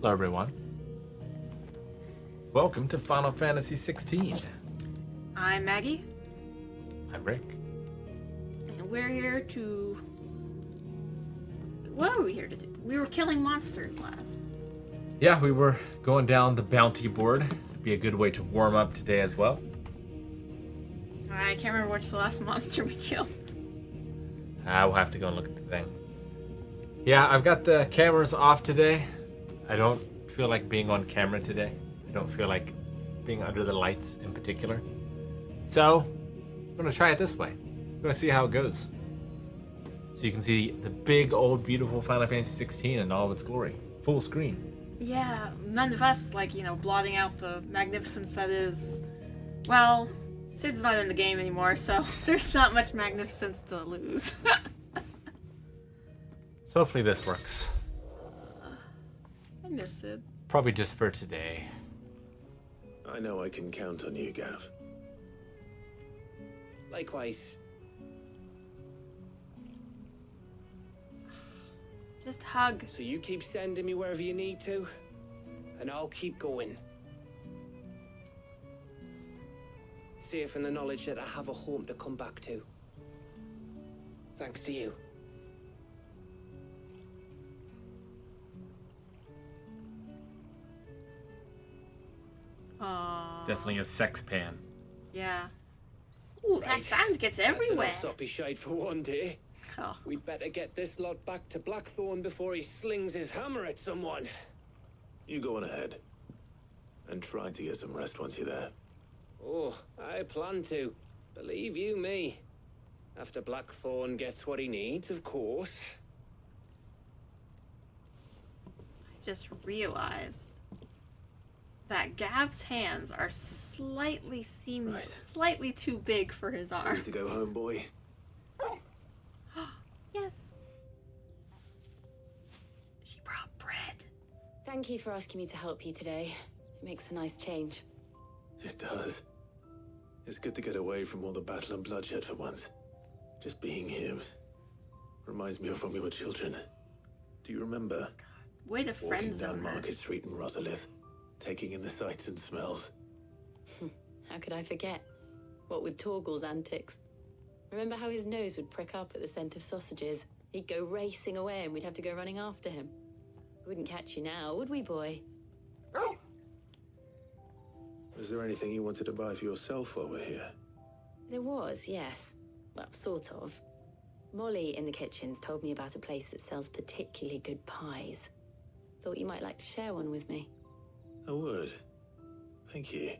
Hello everyone. Welcome to Final Fantasy XVI. I'm Maggie. I'm Rick. And we're here to... What were we here to do? We were killing monsters last. Yeah, we were going down the bounty board. It'd be a good way to warm up today as well. I can't remember which the last monster we killed. We'll have to go and look at the thing. Yeah, I've got the cameras off today. I don't feel like being on camera today. I don't feel like being under the lights in particular. So, I'm going to try it this way. I'm going to see how it goes. So you can see the big, old, beautiful Final Fantasy XVI in all of its glory. Full screen. Yeah, none of us, blotting out the magnificence that is... Well, Sid's not in the game anymore, so there's not much magnificence to lose. So hopefully this works. I miss Sid. Probably just for today. I know I can count on you, Gav. Likewise. Just hug. So you keep sending me wherever you need to, and I'll keep going. Safe in the knowledge that I have a home to come back to. Thanks to you. Aww. Definitely a sex pan. Yeah. Ooh, that sand gets everywhere. That's enough soppy shite for one day. Oh. We'd better get this lot back to Blackthorn before he slings his hammer at someone. You go on ahead. And try to get some rest once you're there. Oh, I plan to. Believe you me. After Blackthorn gets what he needs, of course. I just realized that Gav's hands are slightly too big for his arms. Ready to go home, boy? Yes. She brought bread. Thank you for asking me to help you today. It makes a nice change. It does. It's good to get away from all the battle and bloodshed for once. Just being here reminds me of when we were children. Do you remember? Way to Walking friend zone down her. Market Street in Rosalith, taking in the sights and smells. How could I forget? What with Torgal's antics. Remember how his nose would prick up at the scent of sausages? He'd go racing away and we'd have to go running after him. We wouldn't catch you now, would we, boy? Was there anything you wanted to buy for yourself while we're here? There was, yes. Well, sort of. Molly in the kitchens told me about a place that sells particularly good pies. Thought you might like to share one with me. I would. Thank you.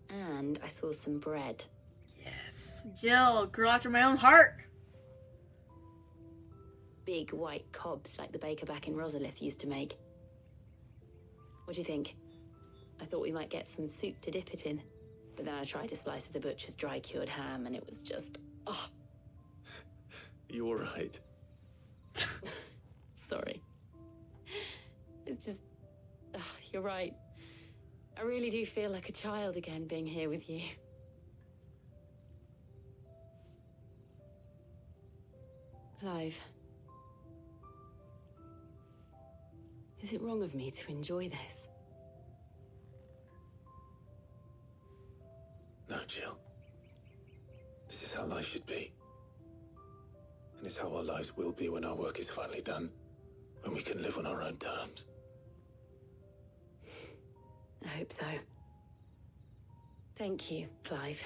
And I saw some bread. Yes. Jill, girl after my own heart. Big white cobs like the baker back in Rosalith used to make. What do you think? I thought we might get some soup to dip it in. But then I tried a slice of the butcher's dry-cured ham and it was just... Oh, You all right? sorry. It's just... you're right. I really do feel like a child again being here with you. Clive. Is it wrong of me to enjoy this? No, Jill. This is how life should be. And it's how our lives will be when our work is finally done. When we can live on our own terms. I hope so. Thank you, Clive.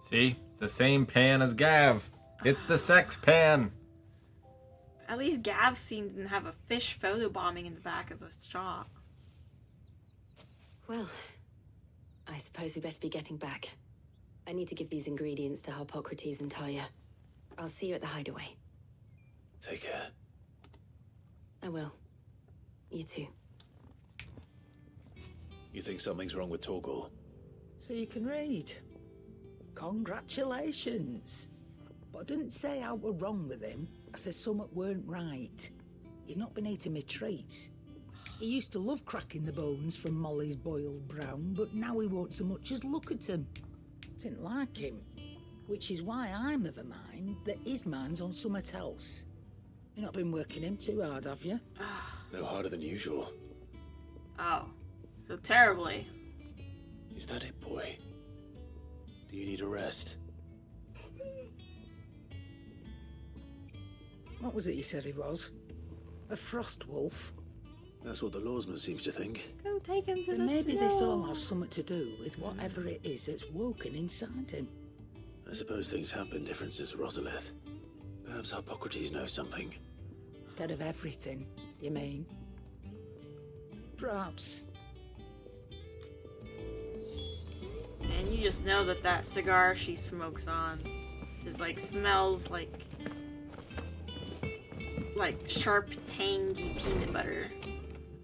See? It's the same pan as Gav. It's the sex pan. At least Gav's scene didn't have a fish photobombing in the back of the shop. Well, I suppose we best be getting back. I need to give these ingredients to Harpocrates and Talia. I'll see you at the hideaway. Take care. I will. You too. You think something's wrong with Torgal? So you can read. Congratulations. But I didn't say I were wrong with him. I said something weren't right. He's not been eating me treats. He used to love cracking the bones from Molly's boiled brown, but now he won't so much as look at 'em. Didn't like him. Which is why I'm of a mind that his mind's on something else. You've not been working him too hard, have you? No harder than usual. Oh, so terribly. Is that it, boy? Do you need a rest? What was it you said he was? A frost wolf? That's what the lawsman seems to think. Go take him to Then the maybe snow. this all has something to do with whatever it is that's woken inside him. I suppose things have been different since Rosalith. Perhaps Harpocrates knows something. Instead of everything, you mean? Perhaps. And you just know that that cigar she smokes on just like smells like sharp, tangy peanut butter.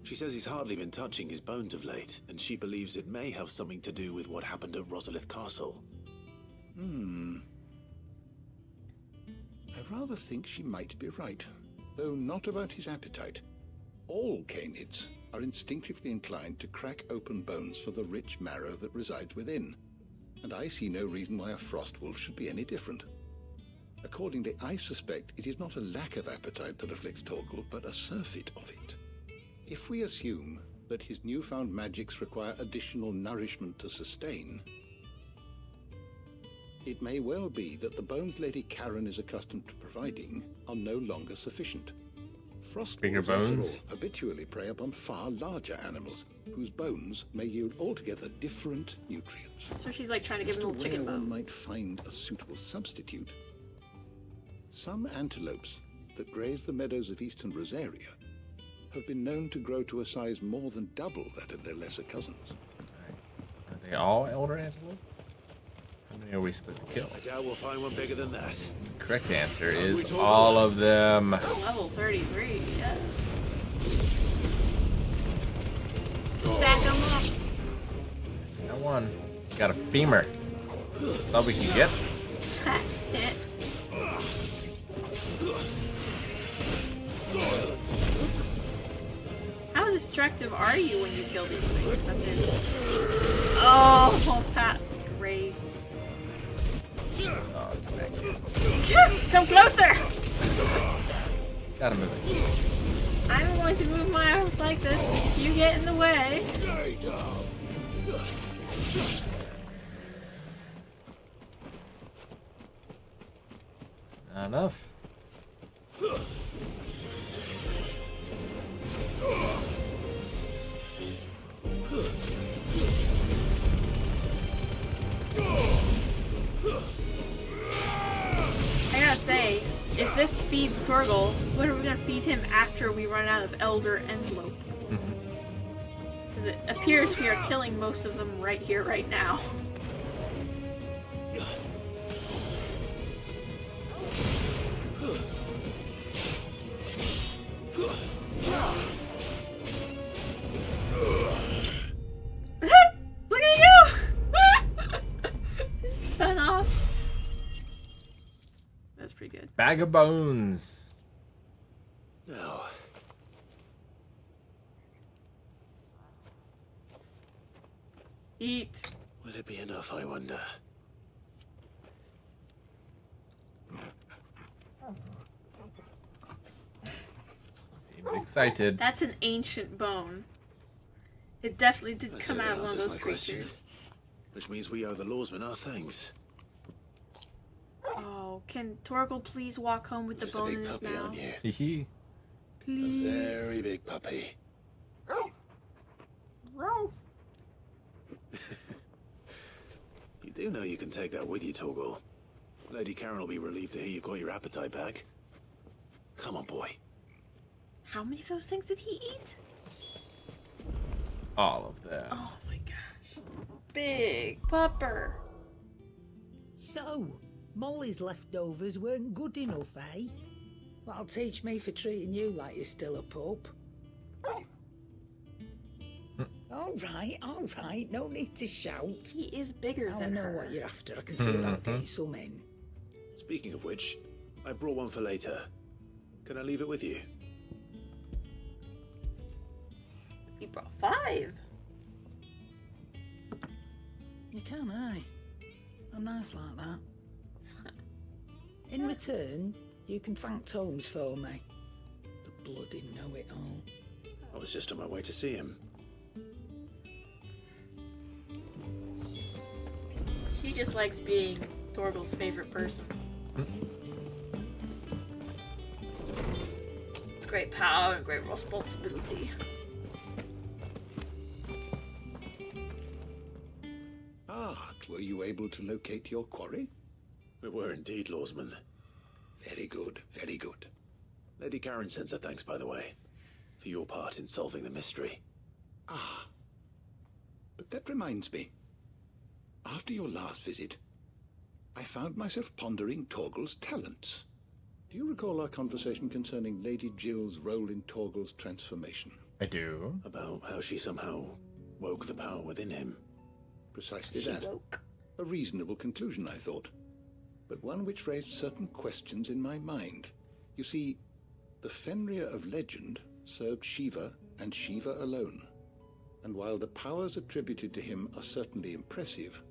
She says he's hardly been touching his bones of late, and she believes it may have something to do with what happened at Rosalith Castle. I rather think she might be right, though not about his appetite. All canids are instinctively inclined to crack open bones for the rich marrow that resides within, and I see no reason why a frost wolf should be any different. Accordingly, I suspect it is not a lack of appetite that afflicts Torgal, but a surfeit of it. If we assume that his newfound magics require additional nourishment to sustain, it may well be that the bones Lady Karen is accustomed to providing are no longer sufficient. Frost Bigger wolves, after bones? all, habitually prey upon far larger animals, whose bones may yield altogether different nutrients. So she's like trying to give As him a to little chicken where one bone. might find a suitable substitute, some antelopes that graze the meadows of eastern Rosaria have been known to grow to a size more than double that of their lesser cousins. Are they all elder antelope? How many are we supposed to kill? I doubt we'll find one bigger than that. Correct answer is all of them. Level 33, yes. Stack them up. Got one. Got a femur. That's all we can get. Hit. How destructive are you when you kill these things? That is... Oh, that's great. Oh, come back here. Come closer! Gotta move it. I'm going to move my arms like this if you get in the way. Not enough. I gotta say, if this feeds Torgal, what are we gonna feed him after we run out of Elder Antelope? Because it appears we are killing most of them right here, right now. Look at you! Spun off. That's pretty good. Bag of bones. No. Eat. Will it be enough, I wonder? Seems excited. That's an ancient bone. It definitely did I come say out that of one of answers those my question. creatures. Which means we owe the lawsman our thanks. Oh, can Torgal please walk home with the Just a bone big in his puppy, mouth? aren't you? Hee A Please. very big puppy. You do know you can take that with you, Torgal. Lady Karen will be relieved to hear you've got your appetite back. Come on, boy. How many of those things did he eat? all of them. Oh my gosh. Big pupper. So, Molly's leftovers weren't good enough, eh? That'll teach me for treating you like you're still a pup. All right, no need to shout. He is bigger Now I than know her. what you're after. I can see about getting some in. Speaking of which, I brought one for later. Can I leave it with you? He brought 5. You can, aye. I'm nice like that. In return, you can thank Tomes for me. The bloody know-it-all. I was just on my way to see him. She just likes being Torgal's favorite person. It's great power and great responsibility. Ah, were you able to locate your quarry? We were indeed, Lawsman. Very good, very good. Lady Karen sends her thanks, by the way, for your part in solving the mystery. Ah, but that reminds me. After your last visit, I found myself pondering Torgal's talents. Do you recall our conversation concerning Lady Jill's role in Torgal's transformation? I do. About how she somehow woke the power within him. Precisely She that. woke. A reasonable conclusion, I thought, but one which raised certain questions in my mind. You see, the Fenrir of legend served Shiva and Shiva alone, and while the powers attributed to him are certainly impressive,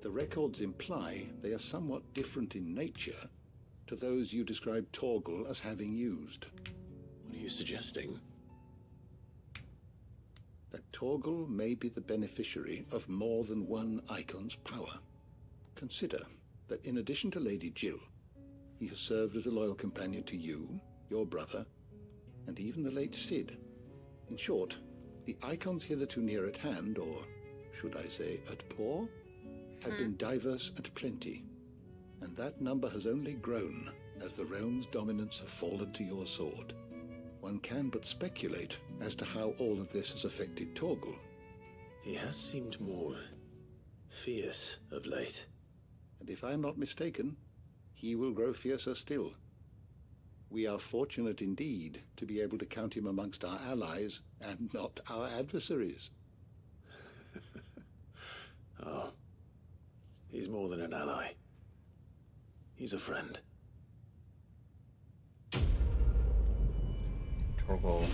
the records imply they are somewhat different in nature to those you describe Torgal as having used. What are you suggesting? That Torgal may be the beneficiary of more than one icon's power. Consider that in addition to Lady Jill, he has served as a loyal companion to you, your brother, and even the late Cid. In short, the icons hitherto near at hand, or should I say at paw, have been diverse and plenty, and that number has only grown as the realm's dominance have fallen to your sword. One can but speculate as to how all of this has affected Torgal. He has seemed more fierce of late. And if I am not mistaken, he will grow fiercer still. We are fortunate indeed to be able to count him amongst our allies and not our adversaries. Oh, he's more than an ally. He's a friend. Torgal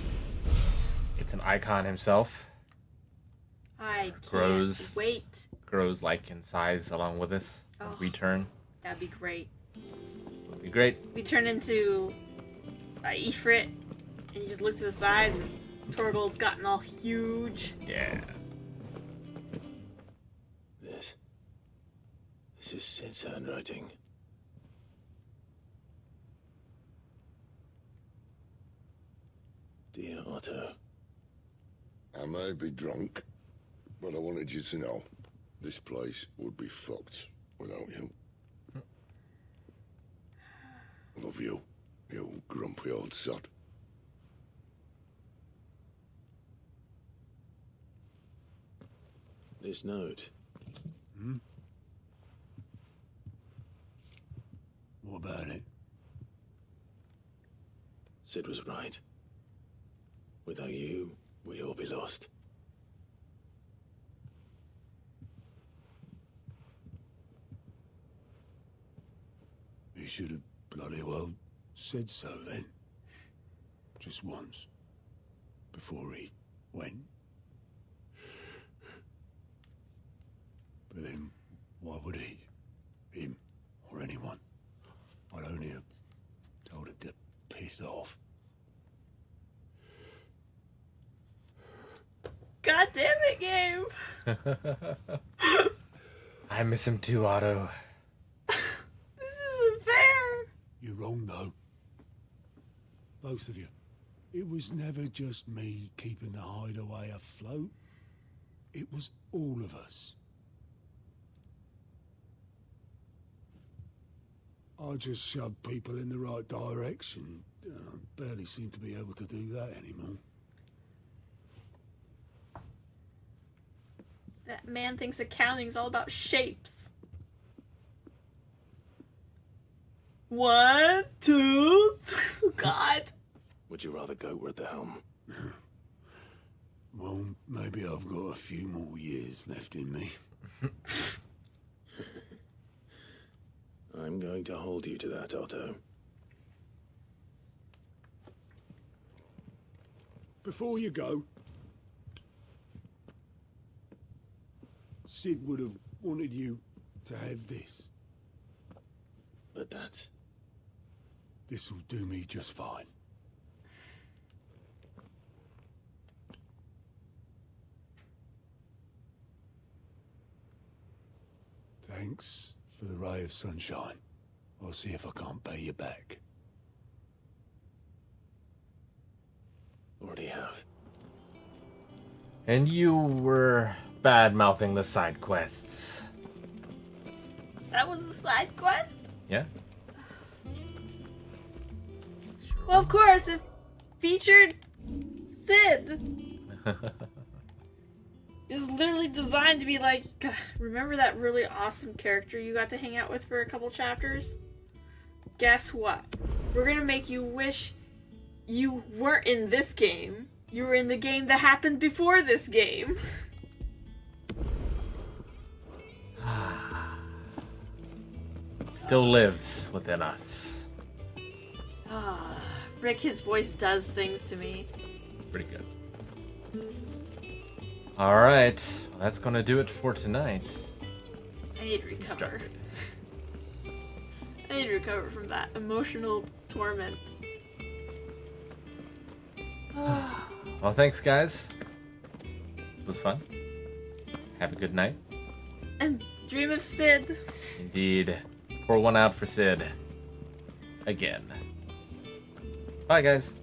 gets an icon himself. I can't Grows. wait. Grows like in size along with us. Oh. We turn. That'd be great. Would be great. We turn into Ifrit, and you just look to the side, and Torgal's gotten all huge. Yeah. This is Sid's handwriting. Dear Otto. I may be drunk, but I wanted you to know this place would be fucked without you. Love you, you grumpy old sod. This note. What about it? Sid was right. Without you, we'd all be lost. He should have bloody well said so then. Just once. Before he went. But then, why would he? Him, or anyone? I'd only have told him to piss off. God damn it, game! I miss him too, Otto. This isn't fair! You're wrong, though. Both of you. It was never just me keeping the hideaway afloat. It was all of us. I just shoved people in the right direction. I barely seem to be able to do that anymore. That man thinks accounting's all about shapes. 1, 2, God. Would you rather go at the helm? Well, maybe I've got a few more years left in me. I'm going to hold you to that, Otto. Before you go, Sid would have wanted you to have this. But that's This'll do me just fine. Thanks for the ray of sunshine. I'll see if I can't pay you back. Already have. And you were bad-mouthing the side quests. That was the side quest? Yeah? Well, of course, it featured Sid. It's literally designed to be like, God, remember that really awesome character you got to hang out with for a couple chapters? Guess what? We're gonna make you wish you weren't in this game. You were in the game that happened before this game. Still lives within us. Rick, his voice does things to me. It's pretty good. Alright, well, that's gonna do it for tonight. I need to recover. I need to recover from that emotional torment. Well, thanks, guys. It was fun. Have a good night. And dream of Sid. Indeed. Pour one out for Sid. Again. Bye, guys.